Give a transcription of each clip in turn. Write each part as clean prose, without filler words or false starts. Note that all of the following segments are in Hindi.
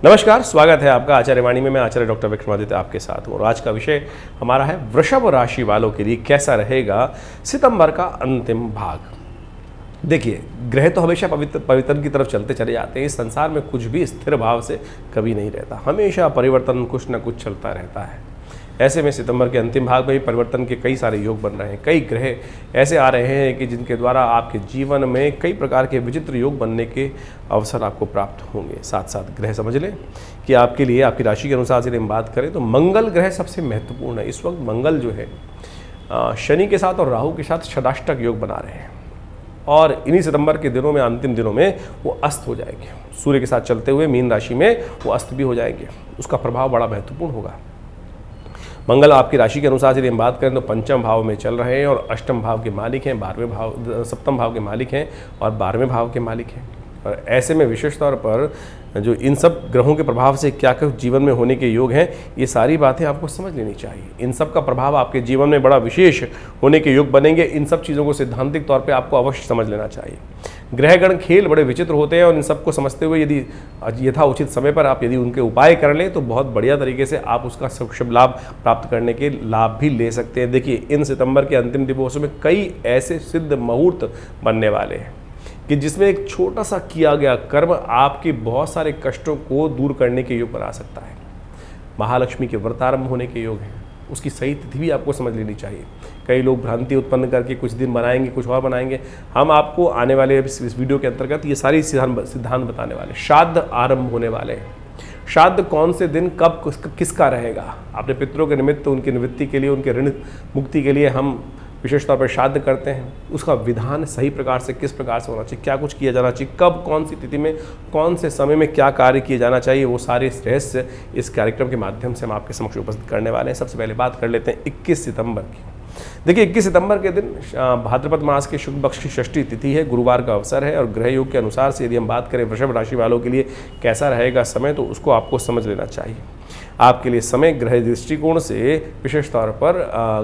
नमस्कार, स्वागत है आपका आचार्य वाणी में। मैं आचार्य डॉक्टर विक्रमादित्य आपके साथ हूँ और आज का विषय हमारा है वृषभ राशि वालों के लिए कैसा रहेगा सितंबर का अंतिम भाग। देखिए, ग्रह तो हमेशा परिवर्तन की तरफ चलते चले जाते हैं। इस संसार में कुछ भी स्थिर भाव से कभी नहीं रहता, हमेशा परिवर्तन कुछ न कुछ चलता रहता है। ऐसे में सितंबर के अंतिम भाग में भी परिवर्तन के कई सारे योग बन रहे हैं। कई ग्रह ऐसे आ रहे हैं कि जिनके द्वारा आपके जीवन में कई प्रकार के विचित्र योग बनने के अवसर आपको प्राप्त होंगे। साथ साथ ग्रह समझ लें कि आपके लिए आपकी राशि के अनुसार से हम बात करें तो मंगल ग्रह सबसे महत्वपूर्ण है। इस वक्त मंगल जो है शनि के साथ और राहु के साथ षडाष्टक योग बना रहे हैं और इन्हीं सितंबर के दिनों में, अंतिम दिनों में वो अस्त हो जाएंगे। सूर्य के साथ चलते हुए मीन राशि में वो अस्त भी हो जाएंगे। उसका प्रभाव बड़ा महत्वपूर्ण होगा। मंगल आपकी राशि के अनुसार यदि हम बात करें तो पंचम भाव में चल रहे हैं और अष्टम भाव के मालिक हैं, सप्तम भाव के मालिक हैं और 12वें भाव के मालिक हैं। और ऐसे में विशेष तौर पर जो इन सब ग्रहों के प्रभाव से क्या क्या जीवन में होने के योग हैं, ये सारी बातें आपको समझ लेनी चाहिए। इन सब का प्रभाव आपके जीवन में बड़ा विशेष होने के योग बनेंगे। इन सब चीज़ों को सैद्धांतिक तौर पे आपको अवश्य समझ लेना चाहिए। ग्रहगण खेल बड़े विचित्र होते हैं और इन सबको समझते हुए यदि यथाउचित समय पर आप यदि उनके उपाय कर लें तो बहुत बढ़िया तरीके से आप उसका शुभ लाभ प्राप्त करने के लाभ भी ले सकते हैं। देखिए, इन सितंबर के अंतिम दिवसों में कई ऐसे सिद्ध मुहूर्त बनने वाले हैं कि जिसमें एक छोटा सा किया गया कर्म आपके बहुत सारे कष्टों को दूर करने के योग बना सकता है। महालक्ष्मी के व्रतारंभ होने के योग हैं, उसकी सही तिथि भी आपको समझ लेनी चाहिए। कई लोग भ्रांति उत्पन्न करके कुछ दिन बनाएंगे, कुछ और बनाएंगे। हम आपको आने वाले इस वीडियो के अंतर्गत ये सारी सिद्धांत बताने वाले। श्राद्ध आरंभ होने वाले हैं। श्राद्ध कौन से दिन कब किसका रहेगा, अपने पितरों के निमित्त उनकी निवृत्ति के लिए, उनके ऋण मुक्ति के लिए हम विशेष तौर पर श्राद्ध करते हैं। उसका विधान सही प्रकार से किस प्रकार से होना चाहिए, क्या कुछ किया जाना चाहिए, कब कौन सी तिथि में कौन से समय में क्या कार्य किए जाना चाहिए, वो सारे रहस्य इस कार्यक्रम के माध्यम से हम आपके समक्ष उपस्थित करने वाले हैं। सबसे पहले बात कर लेते हैं 21 सितंबर की। देखिए, 21 सितंबर के दिन भाद्रपद मास के शुक्ल पक्ष की षष्ठी तिथि है, गुरुवार का अवसर है और ग्रह योग के अनुसार से यदि हम बात करें वृषभ राशि वालों के लिए कैसा रहेगा समय, तो उसको आपको समझ लेना चाहिए। आपके लिए समय ग्रह दृष्टिकोण से विशेष तौर पर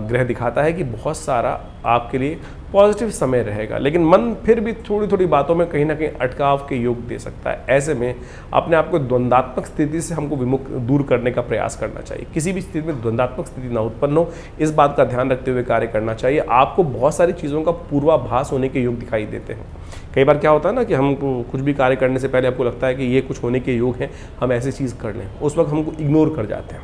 ग्रह दिखाता है कि बहुत सारा आपके लिए पॉजिटिव समय रहेगा, लेकिन मन फिर भी थोड़ी थोड़ी बातों में कहीं ना कहीं अटकाव के योग दे सकता है। ऐसे में अपने आप को द्वंद्वात्मक स्थिति से हमको विमुख दूर करने का प्रयास करना चाहिए। किसी भी स्थिति में द्वंद्वात्मक स्थिति ना उत्पन्न हो, इस बात का ध्यान रखते हुए कार्य करना चाहिए। आपको बहुत सारी चीज़ों का पूर्वाभास होने के योग दिखाई देते हैं। कई बार क्या होता है ना कि हमको कुछ भी कार्य करने से पहले आपको लगता है कि ये कुछ होने के योग हैं, हम ऐसी चीज़ कर लें, उस वक्त हमको इग्नोर कर जाते हैं।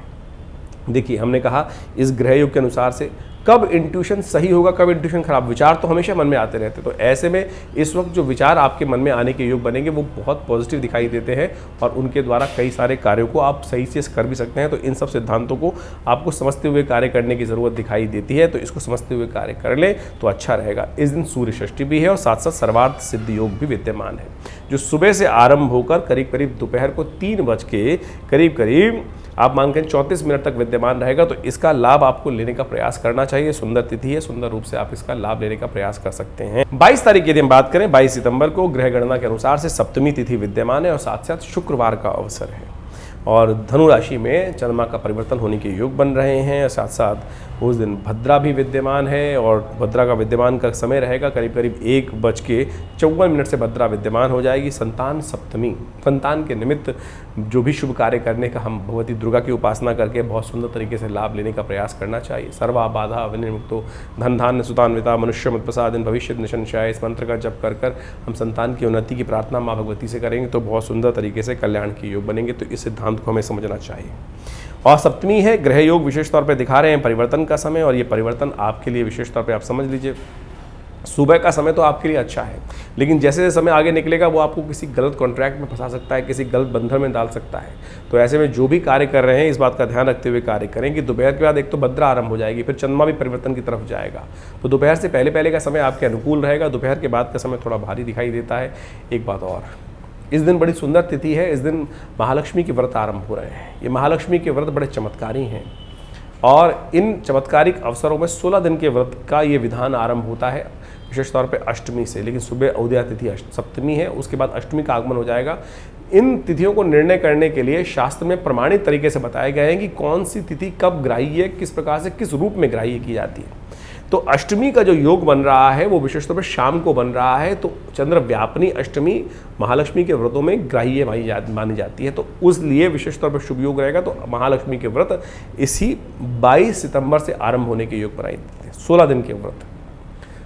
देखिए, हमने कहा इस ग्रह योग के अनुसार से कब इंट्यूशन सही होगा, कब इंट्यूशन खराब, विचार तो हमेशा मन में आते रहते। तो ऐसे में इस वक्त जो विचार आपके मन में आने के योग बनेंगे वो बहुत पॉजिटिव दिखाई देते हैं और उनके द्वारा कई सारे कार्यों को आप सही से कर भी सकते हैं। तो इन सब सिद्धांतों को आपको समझते हुए कार्य करने की ज़रूरत दिखाई देती है, तो इसको समझते हुए कार्य कर लें तो अच्छा रहेगा। इस दिन सूर्य षष्ठी भी है और साथ साथ सर्वार्थ सिद्ध योग भी विद्यमान है, जो सुबह से आरंभ होकर करीब करीब दोपहर को 3 बज के करीब आप मान के 34 मिनट तक विद्यमान रहेगा। तो इसका लाभ आपको लेने का प्रयास करना चाहिए। सुंदर तिथि है, सुंदर रूप से आप इसका लाभ लेने का प्रयास कर सकते हैं। 22 तारीख की यदि हम बात करें, 22 सितंबर को ग्रह गणना के अनुसार से सप्तमी तिथि विद्यमान है और साथ साथ शुक्रवार का अवसर है और धनु राशि में चंद्रमा का परिवर्तन होने के योग बन रहे हैं। साथ साथ उस दिन भद्रा भी विद्यमान है और भद्रा का विद्यमान का समय रहेगा करीब 1:54 से भद्रा विद्यमान हो जाएगी। संतान सप्तमी, संतान के निमित्त जो भी शुभ कार्य करने का हम भगवती दुर्गा की उपासना करके बहुत सुंदर तरीके से लाभ लेने का प्रयास करना चाहिए। सर्वा बाधा विनिर्मुक्तो धन धान्य सुतान्विता मनुष्य मत प्रसादन भविष्य निशंशय, इस मंत्र का जप कर हम संतान की उन्नति की प्रार्थना माँ भगवती से करेंगे तो बहुत सुंदर तरीके से कल्याण के योग बनेंगे। तो इस सिद्धांत को हमें समझना चाहिए। और सप्तमी है, ग्रह योग विशेष तौर पे दिखा रहे हैं परिवर्तन का समय और ये परिवर्तन आपके लिए विशेष तौर पे आप समझ लीजिए। सुबह का समय तो आपके लिए अच्छा है, लेकिन जैसे जैसे समय आगे निकलेगा वो आपको किसी गलत कॉन्ट्रैक्ट में फंसा सकता है, किसी गलत बंधन में डाल सकता है। तो ऐसे में जो भी कार्य कर रहे हैं इस बात का ध्यान रखते हुए कार्य करें कि दोपहर के बाद एक तो भद्रा आरंभ हो जाएगी, फिर चंद्रमा भी परिवर्तन की तरफ जाएगा। तो दोपहर से पहले का समय आपके अनुकूल रहेगा, दोपहर के बाद का समय थोड़ा भारी दिखाई देता है। एक बात और, इस दिन बड़ी सुंदर तिथि है। इस दिन महालक्ष्मी के व्रत आरंभ हो रहे हैं। ये महालक्ष्मी के व्रत बड़े चमत्कारी हैं और इन चमत्कारिक अवसरों में 16 दिन के व्रत का ये विधान आरंभ होता है विशेष तौर पे अष्टमी से, लेकिन सुबह उदया तिथि सप्तमी है, उसके बाद अष्टमी का आगमन हो जाएगा। इन तिथियों को निर्णय करने के लिए शास्त्र में प्रमाणित तरीके से बताए गए हैं कि कौन सी तिथि कब ग्राह्य, किस प्रकार से, किस रूप में ग्राह्य की जाती है। तो अष्टमी का जो योग बन रहा है वो विशेष तौर पर शाम को बन रहा है, तो चंद्र व्यापनी अष्टमी महालक्ष्मी के व्रतों में ग्राह्य मानी जाती है, तो उस लिए विशेष तौर पर शुभ योग रहेगा। तो महालक्ष्मी के व्रत इसी 22 सितंबर से आरंभ होने के योग बनाए जाते हैं। 16 दिन के व्रत,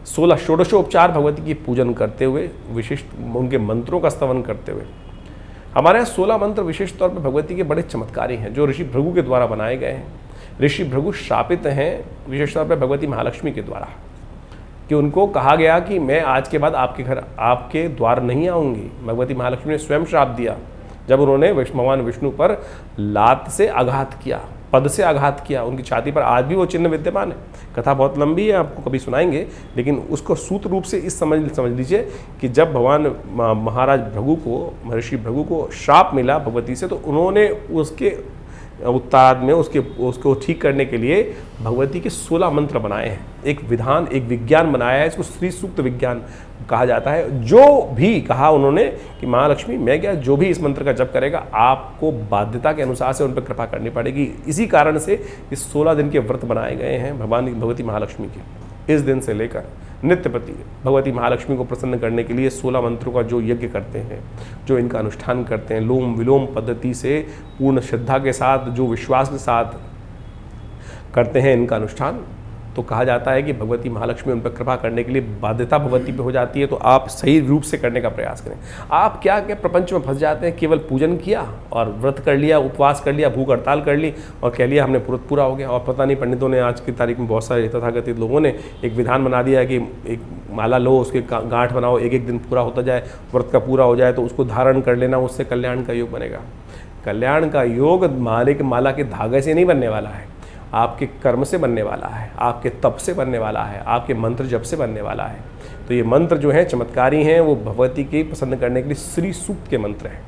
16 षोडशोपचार भगवती की पूजन करते हुए, विशिष्ट उनके मंत्रों का स्तवन करते हुए। हमारे यहाँ 16 मंत्र विशेष तौर पर भगवती के बड़े चमत्कारी हैं, जो ऋषि भृगु के द्वारा बनाए गए हैं। ऋषि भृगु श्रापित हैं विशेष तौर पर भगवती महालक्ष्मी के द्वारा, कि उनको कहा गया कि मैं आज के बाद आपके घर, आपके द्वार नहीं आऊँगी। भगवती महालक्ष्मी ने स्वयं श्राप दिया जब उन्होंने भगवान विष्णु पर लात से आघात किया, पद से आघात किया। उनकी छाती पर आज भी वो चिन्ह विद्यमान है। कथा बहुत लंबी है, आपको कभी सुनाएंगे, लेकिन उसको सूत्र रूप से इस समझ लीजिए कि जब भगवान महाराज भृगु को, महर्षि भृगु को श्राप मिला भगवती से, तो उन्होंने उसके उत्ताद में उसको ठीक करने के लिए भगवती के 16 मंत्र बनाए हैं। एक विधान, एक विज्ञान बनाया है, इसको श्री सूक्त विज्ञान कहा जाता है। जो भी कहा उन्होंने कि महालक्ष्मी मैं क्या, जो भी इस मंत्र का जप करेगा आपको बाध्यता के अनुसार से उन पर कृपा करनी पड़ेगी। इसी कारण से इस 16 दिन के व्रत बनाए गए हैं भगवती महालक्ष्मी के। इस दिन से लेकर नित्य प्रति भगवती महालक्ष्मी को प्रसन्न करने के लिए 16 मंत्रों का जो यज्ञ करते हैं, जो इनका अनुष्ठान करते हैं, लोम विलोम पद्धति से पूर्ण श्रद्धा के साथ, जो विश्वास के साथ करते हैं इनका अनुष्ठान, तो कहा जाता है कि भगवती महालक्ष्मी उन पर कृपा करने के लिए बाध्यता भगवती पे हो जाती है। तो आप सही रूप से करने का प्रयास करें। आप क्या क्या प्रपंच में फंस जाते हैं, केवल पूजन किया और व्रत कर लिया, उपवास कर लिया, भूख हड़ताल कर ली और कह लिया हमने पूरा हो गया। और पता नहीं पंडितों ने आज की तारीख में बहुत सारे तथाकथित लोगों ने एक विधान बना दिया है कि एक माला लो, उसके गांठ बनाओ, एक दिन पूरा होता जाए, व्रत का पूरा हो जाए तो उसको धारण कर लेना, उससे कल्याण का योग बनेगा। कल्याण का योग माला के धागे से नहीं बनने वाला है, आपके कर्म से बनने वाला है, आपके तप से बनने वाला है, आपके मंत्र जप से बनने वाला है। तो ये मंत्र जो हैं चमत्कारी हैं, वो भगवती के प्रसन्न करने के लिए श्री सूक्त के मंत्र हैं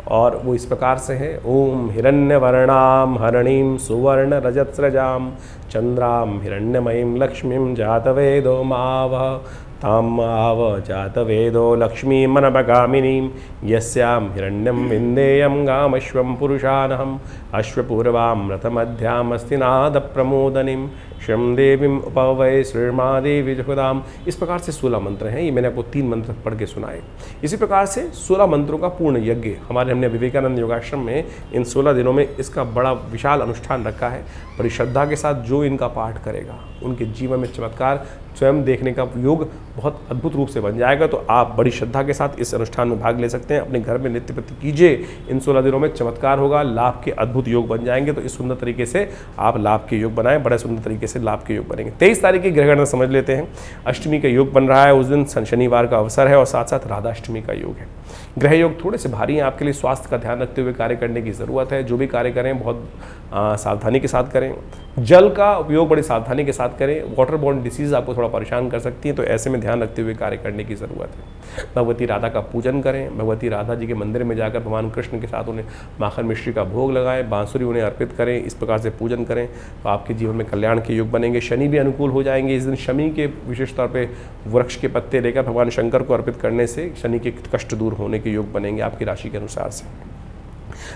और वो इस प्रकार से हैं। ओम हिरण्यवर्णाम हरणीम सुवर्ण रजत्स्रजाम चंद्राम हिरण्यमयीं लक्ष्मीं जातवेदो मावः ताम आव जातवेदो लक्ष्मीमनपगामिनीं यस्यां हिरण्यं विन्देयं गामश्वं पुरुषानहम् अश्वपूर्वां रथमध्यामस्तिनादप्रमोदनीं श्रम देवीं उपवै श्रीर्मादेवी जुहुदाम। इस प्रकार से 16 मंत्र हैं। ये मैंने आपको 3 मंत्र पढ़ के सुनाए। इसी प्रकार से 16 मंत्रों का पूर्ण यज्ञ हमने विवेकानंद योगाश्रम में इन 16 दिनों में इसका बड़ा विशाल अनुष्ठान रखा है। बड़ी श्रद्धा के साथ जो इनका पाठ करेगा उनके जीवन में चमत्कार स्वयं देखने का योग बहुत अद्भुत रूप से बन जाएगा। तो आप बड़ी श्रद्धा के साथ इस अनुष्ठान में भाग ले सकते हैं। अपने घर में नित्य प्रति कीजिए, इन 16 दिनों में चमत्कार होगा, लाभ के अद्भुत योग बन जाएंगे। तो इस सुंदर तरीके से आप लाभ के योग बनाएं, बड़े सुंदर तरीके से लाभ के योग बनेंगे। 23 तारीख की ग्रहगणना समझ लेते हैं। अष्टमी का योग बन रहा है, उस दिन शनिवार का अवसर है और साथ साथ राधाष्टमी का योग है। ग्रह योग थोड़े से भारी हैं, आपके लिए स्वास्थ्य का ध्यान रखते हुए कार्य करने की ज़रूरत है। जो भी कार्य करें बहुत सावधानी के साथ करें। जल का उपयोग बड़ी सावधानी के साथ करें। वाटर बॉर्न डिसीज़ आपको थोड़ा परेशान कर सकती हैं, तो ऐसे में ध्यान रखते हुए कार्य करने की ज़रूरत है। भगवती राधा का पूजन करें। भगवती राधा जी के मंदिर में जाकर भगवान कृष्ण के साथ उन्हें माखन मिश्री का भोग लगाएं, बांसुरी उन्हें अर्पित करें। इस प्रकार से पूजन करें तो आपके जीवन में कल्याण के योग बनेंगे। शनि भी अनुकूल हो जाएंगे। इस दिन शनि के विशेष तौर पर वृक्ष के पत्ते लेकर भगवान शंकर को अर्पित करने से शनि के कष्ट दूर होने के योग बनेंगे आपकी राशि के अनुसार से।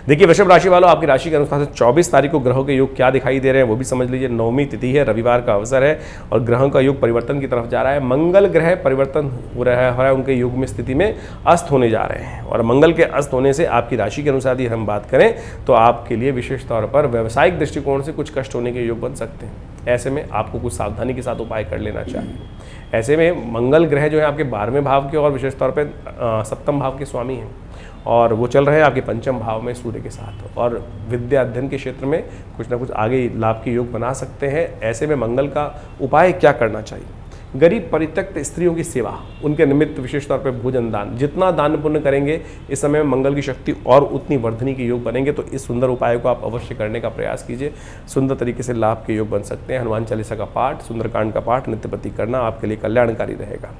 देखिए वृषभ राशि वालों, आपकी राशि के अनुसार से 24 तारीख को ग्रहों के योग क्या दिखाई दे रहे हैं वो भी समझ लीजिए। 9वीं तिथि है, रविवार का अवसर है और ग्रहों का योग परिवर्तन की तरफ जा रहा है। मंगल ग्रह परिवर्तन हो रहा है, उनके योग में स्थिति में अस्त होने जा रहे हैं और मंगल के अस्त होने से आपकी राशि के अनुसार यदि हम बात करें तो आपके लिए विशेष तौर पर व्यावसायिक दृष्टिकोण से कुछ कष्ट होने के योग बन सकते हैं। ऐसे में आपको कुछ सावधानी के साथ उपाय कर लेना चाहिए। ऐसे में मंगल ग्रह जो है आपके 12वें भाव के और विशेष तौर पर 7वें भाव के स्वामी हैं और वो चल रहे हैं आपके 5वें भाव में सूर्य के साथ और विद्या अध्ययन के क्षेत्र में कुछ ना कुछ आगे लाभ के योग बना सकते हैं। ऐसे में मंगल का उपाय क्या करना चाहिए? गरीब परित्यक्त स्त्रियों की सेवा, उनके निमित्त विशेष तौर पर भोजन दान, जितना दान पुण्य करेंगे इस समय में मंगल की शक्ति और उतनी वर्धनी के योग बनेंगे। तो इस सुंदर उपाय को आप अवश्य करने का प्रयास कीजिए। सुंदर तरीके से लाभ के योग बन सकते हैं। हनुमान चालीसा का पाठ, सुंदरकांड का पाठ नित्य प्रति करना आपके लिए कल्याणकारी रहेगा।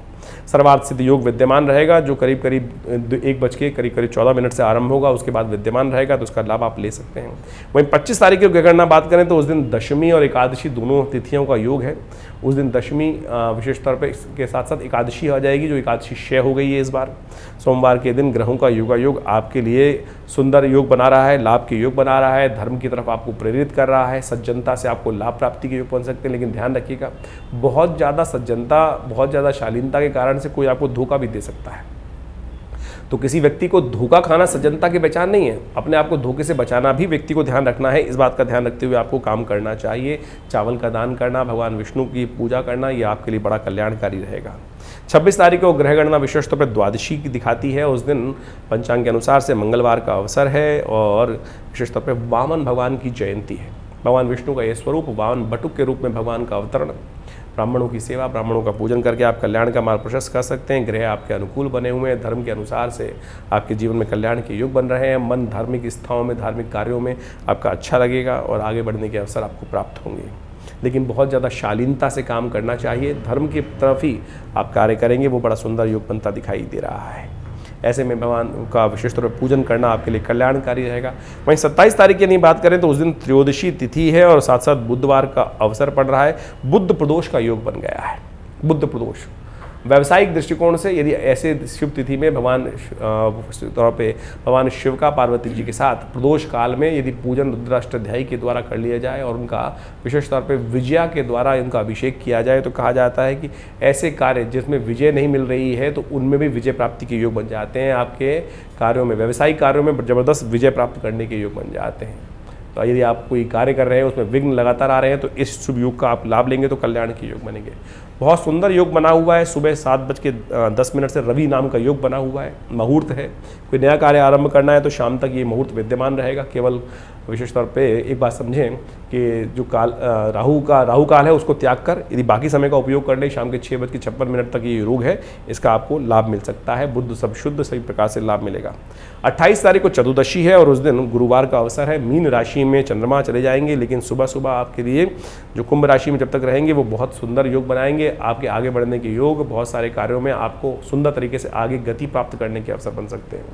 सर्वार्थ सिद्ध योग विद्यमान रहेगा जो करीब 1:14 से आरंभ होगा, उसके बाद विद्यमान रहेगा, तो उसका लाभ आप ले सकते हैं। वहीं 25 तारीख की गणना बात करें तो उस दिन दशमी और एकादशी दोनों तिथियों का योग है। उस दिन दशमी विशेष तौर पर इसके साथ साथ एकादशी आ जाएगी, जो एकादशी क्षय हो गई है इस बार। सोमवार के दिन ग्रहों का योगायोग आपके लिए सुंदर योग बना रहा है, लाभ के योग बना रहा है, धर्म की तरफ आपको प्रेरित कर रहा है, सज्जनता से आपको लाभ प्राप्ति के योग बन सकते हैं। लेकिन ध्यान रखिएगा, बहुत ज़्यादा सज्जनता, बहुत ज़्यादा शालीनता के कारण से कोई आपको धोखा भी दे सकता है। तो किसी व्यक्ति को धोखा खाना सज्जनता की पहचान नहीं है। अपने आप को धोखे से बचाना भी व्यक्ति को ध्यान रखना है। इस बात का ध्यान रखते हुए आपको काम करना चाहिए। चावल का दान करना, भगवान विष्णु की पूजा करना, ये आपके लिए बड़ा कल्याणकारी रहेगा। 26 तारीख को ग्रह गणना विशेष तौर पर द्वादशी की दिखाती है। उस दिन पंचांग के अनुसार से मंगलवार का अवसर है और विशेष तौर पर वामन भगवान की जयंती है। भगवान विष्णु का यह स्वरूप वामन बटुक के रूप में भगवान का अवतरण, ब्राह्मणों की सेवा, ब्राह्मणों का पूजन करके आप कल्याण का मार्ग प्रशस्त कर सकते हैं। ग्रह आपके अनुकूल बने हुए हैं, धर्म के अनुसार से आपके जीवन में कल्याण के योग बन रहे हैं। मन धार्मिक स्थाओं में, धार्मिक कार्यों में आपका अच्छा लगेगा और आगे बढ़ने के अवसर आपको प्राप्त होंगे। लेकिन बहुत ज़्यादा शालीनता से काम करना चाहिए। धर्म की तरफ ही आप कार्य करेंगे, वो बड़ा सुंदर योग बनता दिखाई दे रहा है। ऐसे में भगवान का विशेष तौर पर पूजन करना आपके लिए कल्याणकारी रहेगा। वहीं 27 तारीख की नहीं बात करें तो उस दिन त्रयोदशी तिथि है और साथ साथ बुधवार का अवसर पड़ रहा है। बुध प्रदोष का योग बन गया है। बुध प्रदोष व्यावसायिक दृष्टिकोण से यदि ऐसे शुभ तिथि में भगवान तौर पे भगवान शिव का पार्वती जी के साथ प्रदोष काल में यदि पूजन रुद्राष्टाध्यायी के द्वारा कर लिया जाए और उनका विशेष तौर पे विजया के द्वारा इनका अभिषेक किया जाए तो कहा जाता है कि ऐसे कार्य जिसमें विजय नहीं मिल रही है तो उनमें भी विजय प्राप्ति के योग बन जाते हैं। आपके कार्यों में, व्यावसायिक कार्यों में ज़बरदस्त विजय प्राप्त करने के योग बन जाते हैं। तो यदि आप कोई कार्य कर रहे हैं उसमें विघ्न लगातार आ रहे हैं तो इस शुभ योग का आप लाभ लेंगे तो कल्याण के योग बनेंगे। बहुत सुंदर योग बना हुआ है। सुबह 7:10 से रवि नाम का योग बना हुआ है। मुहूर्त है, कोई नया कार्य आरंभ करना है तो शाम तक ये मुहूर्त विद्यमान रहेगा। केवल विशेष तौर पे एक बात समझें कि जो राहु काल है उसको त्याग कर यदि बाकी समय का उपयोग कर ले, शाम के 6:56 तक ये योग है, इसका आपको लाभ मिल सकता है। बुद्ध सब शुद्ध सही प्रकार से लाभ मिलेगा। 28 तारीख को चतुर्दशी है और उस दिन गुरुवार का अवसर है। मीन राशि में चंद्रमा चले जाएंगे, लेकिन सुबह सुबह आपके लिए जो कुंभ राशि में जब तक रहेंगे वो बहुत सुंदर योग बनाएंगे। आपके आगे बढ़ने के योग, बहुत सारे कार्यों में आपको सुंदर तरीके से आगे गति प्राप्त करने के अवसर बन सकते हैं।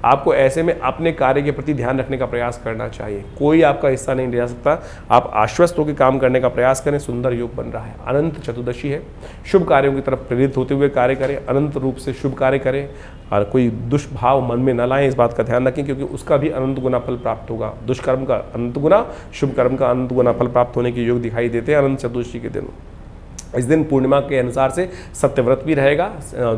आपको ऐसे में अपने कार्य के प्रति ध्यान रखने का प्रयास करना चाहिए। कोई आपका हिस्सा नहीं ले सकता। आप आश्वस्त होकर काम करने का प्रयास करें। सुंदर योग बन रहा है। अनंत चतुर्दशी है। शुभ कार्यों की तरफ प्रेरित होते हुए कार्य करें, अनंत रूप से शुभ कार्य करें और कोई दुष्भाव मन में न लाएं। इस बात का ध्यान रखें क्योंकि उसका भी अनंत गुना फल प्राप्त होगा। दुष्कर्म का अनंत गुना, शुभ कर्म का अनंत गुना फल प्राप्त होने के योग दिखाई देते हैं अनंत चतुर्दशी के दिन। इस दिन पूर्णिमा के अनुसार से सत्यव्रत भी रहेगा।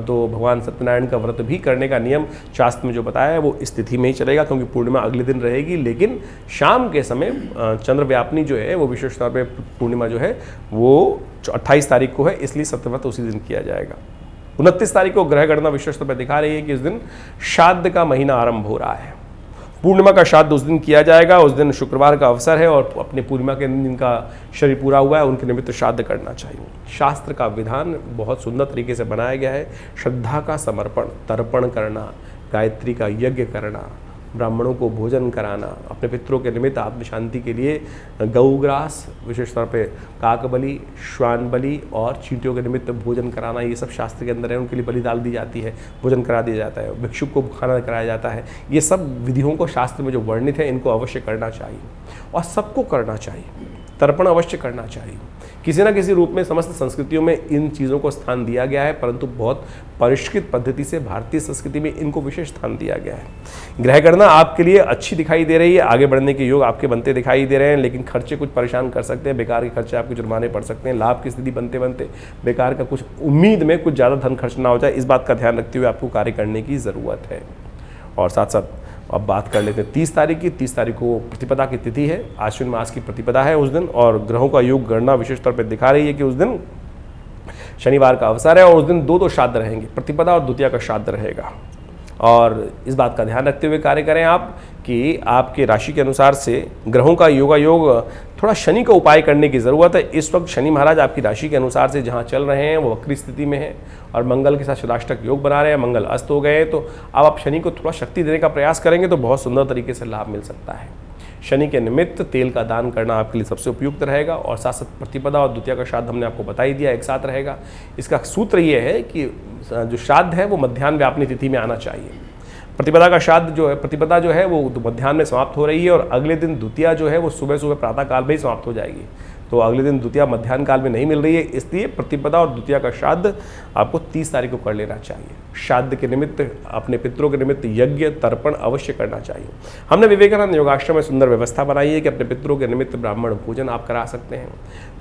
तो भगवान सत्यनारायण का व्रत भी करने का नियम शास्त्र में जो बताया है वो इस तिथि में ही चलेगा क्योंकि पूर्णिमा अगले दिन रहेगी। लेकिन शाम के समय चंद्र व्यापनी जो है वो विशेष तौर पर पूर्णिमा जो है वो 28 तारीख को है, इसलिए सत्यव्रत उसी दिन किया जाएगा। 29 तारीख को ग्रह गणना विशेष तौर पर दिखा रही है कि इस दिन श्राद्ध का महीना आरंभ हो रहा है। पूर्णिमा का श्राद्ध उस दिन किया जाएगा। उस दिन शुक्रवार का अवसर है और अपने पूर्णिमा के दिन जिनका शरीर पूरा हुआ है उनके निमित्त श्राद्ध करना चाहिए। शास्त्र का विधान बहुत सुंदर तरीके से बनाया गया है। श्रद्धा का समर्पण, तर्पण करना, गायत्री का यज्ञ करना, ब्राह्मणों को भोजन कराना, अपने पितरों के निमित्त आत्म शांति के लिए गौग्रास, विशेष तौर पे काक बलि, श्वान बलि और चींटियों के निमित्त भोजन कराना, ये सब शास्त्र के अंदर है। उनके लिए बलि डाल दी जाती है, भोजन करा दिया जाता है, भिक्षुक को खाना कराया जाता है। ये सब विधियों को शास्त्र में जो वर्णित है इनको अवश्य करना चाहिए और सबको करना चाहिए। तर्पण अवश्य करना चाहिए। किसी न किसी रूप में समस्त संस्कृतियों में इन चीज़ों को स्थान दिया गया है, परंतु बहुत परिष्कृत पद्धति से भारतीय संस्कृति में इनको विशेष स्थान दिया गया है। ग्रह गणना आपके लिए अच्छी दिखाई दे रही है। आगे बढ़ने के योग आपके बनते दिखाई दे रहे हैं, लेकिन खर्चे कुछ परेशान कर सकते हैं। बेकार के खर्चे आपके जुर्माने पड़ सकते हैं। लाभ की स्थिति बनते बनते बेकार का कुछ उम्मीद में कुछ ज़्यादा धन खर्च ना हो जाए, इस बात का ध्यान रखते हुए आपको कार्य करने की ज़रूरत है। और साथ साथ अब बात कर लेते हैं 30 तारीख की। 30 तारीख को प्रतिपदा की तिथि है। आश्विन मास की प्रतिपदा है उस दिन और ग्रहों का योग गणना विशेष तौर पर दिखा रही है कि उस दिन शनिवार का अवसर है और उस दिन दो श्राद्ध रहेंगे। प्रतिपदा और द्वितीया का श्राद्ध रहेगा और इस बात का ध्यान रखते हुए कार्य करें आप कि आपके राशि के अनुसार से ग्रहों का योगायोग थोड़ा शनि का उपाय करने की ज़रूरत है। इस वक्त शनि महाराज आपकी राशि के अनुसार से जहाँ चल रहे हैं वो वक्री स्थिति में है और मंगल के साथ षडाष्टक योग बना रहे हैं। मंगल अस्त हो गए हैं, तो अब आप शनि को थोड़ा शक्ति देने का प्रयास करेंगे तो बहुत सुंदर तरीके से लाभ मिल सकता है। शनि के निमित्त तेल का दान करना आपके लिए सबसे उपयुक्त रहेगा और साथ साथ प्रतिपदा और द्वितीया का श्राद्ध हमने आपको बता ही दिया, एक साथ रहेगा। इसका सूत्र ये है कि जो श्राद्ध है वो मध्याह्न व्यापनी तिथि में आना चाहिए। प्रतिपदा का श्राद्ध जो है, प्रतिपदा जो है वो मध्याह्न में समाप्त हो रही है और अगले दिन द्वितीया जो है वो सुबह सुबह प्रातः काल में ही समाप्त हो जाएगी। तो अगले दिन द्वितीया मध्याह्न काल में नहीं मिल रही है, इसलिए प्रतिपदा और द्वितीया का श्राद्ध आपको 30 तारीख को कर लेना चाहिए। श्राद्ध के निमित्त, अपने पितरों के निमित्त यज्ञ तर्पण अवश्य करना चाहिए। हमने विवेकानंद योगाश्रम में सुंदर व्यवस्था बनाई है कि अपने पितरों के निमित्त ब्राह्मण पूजन आप करा सकते हैं,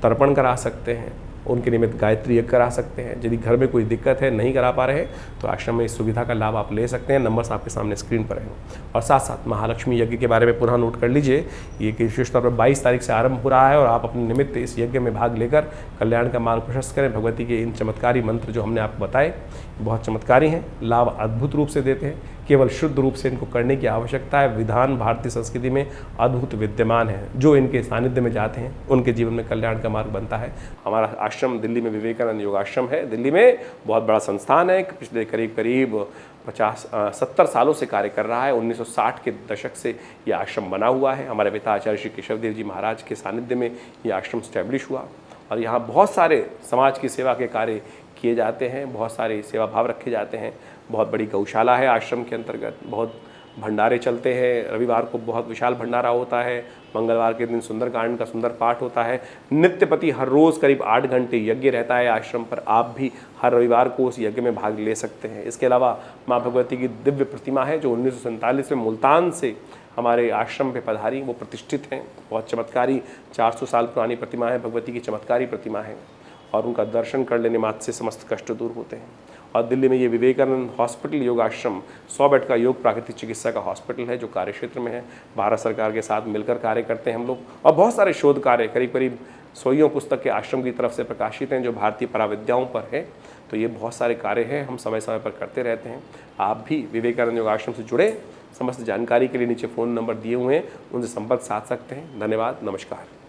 तर्पण करा सकते हैं, उनके निमित्त गायत्री यज्ञ करा सकते हैं। यदि घर में कोई दिक्कत है, नहीं करा पा रहे हैं, तो आश्रम में इस सुविधा का लाभ आप ले सकते हैं। नंबर्स आपके सामने स्क्रीन पर हैं। और साथ साथ महालक्ष्मी यज्ञ के बारे में पुनः नोट कर लीजिए, ये कि विशेष तौर पर 22 तारीख से आरंभ हो रहा है और आप अपने निमित्त इस यज्ञ में भाग लेकर कल्याण का मार्ग प्रशस्त करें। भगवती के इन चमत्कारी मंत्र जो हमने आपको बताए बहुत चमत्कारी हैं, लाभ अद्भुत रूप से देते हैं। केवल शुद्ध रूप से इनको करने की आवश्यकता है। विधान भारतीय संस्कृति में अद्भुत विद्यमान है। जो इनके सानिध्य में जाते हैं उनके जीवन में कल्याण का मार्ग बनता है। हमारा आश्रम दिल्ली में विवेकानंद योगाश्रम है। दिल्ली में बहुत बड़ा संस्थान है, पिछले करीब 50-70 सालों से कार्य कर रहा है। 1960 के दशक से ये आश्रम बना हुआ है। हमारे पिता आचार्य श्री केशव देव जी महाराज के सानिध्य में ये आश्रम स्टैब्लिश हुआ और यहाँ बहुत सारे समाज की सेवा के कार्य किए जाते हैं, बहुत सारे सेवा भाव रखे जाते हैं। बहुत बड़ी गौशाला है आश्रम के अंतर्गत, बहुत भंडारे चलते हैं। रविवार को बहुत विशाल भंडारा होता है, मंगलवार के दिन सुंदरकांड का सुंदर पाठ होता है। नित्यपति हर रोज़ करीब 8 घंटे यज्ञ रहता है आश्रम पर। आप भी हर रविवार को उस यज्ञ में भाग ले सकते हैं। इसके अलावा माँ भगवती की दिव्य प्रतिमा है जो 1947 में मुल्तान से हमारे आश्रम पे पधारी, वो प्रतिष्ठित हैं। बहुत चमत्कारी 400 साल पुरानी प्रतिमा है, भगवती की चमत्कारी प्रतिमा है और उनका दर्शन कर लेने मात्र से समस्त कष्ट दूर होते हैं। और दिल्ली में ये विवेकानंद हॉस्पिटल योगाश्रम 100 बेड का योग प्राकृतिक चिकित्सा का हॉस्पिटल है जो कार्य क्षेत्र में है। भारत सरकार के साथ मिलकर कार्य करते हैं हम लोग और बहुत सारे शोध कार्य करीब 100 पुस्तक के आश्रम की तरफ से प्रकाशित हैं जो भारतीय पराविद्याओं पर है। तो ये बहुत सारे कार्य हैं, हम समय समय पर करते रहते हैं। आप भी विवेकानंद योगाश्रम से जुड़े। समस्त जानकारी के लिए नीचे फ़ोन नंबर दिए हुए हैं, उनसे संपर्क साध सकते हैं। धन्यवाद, नमस्कार।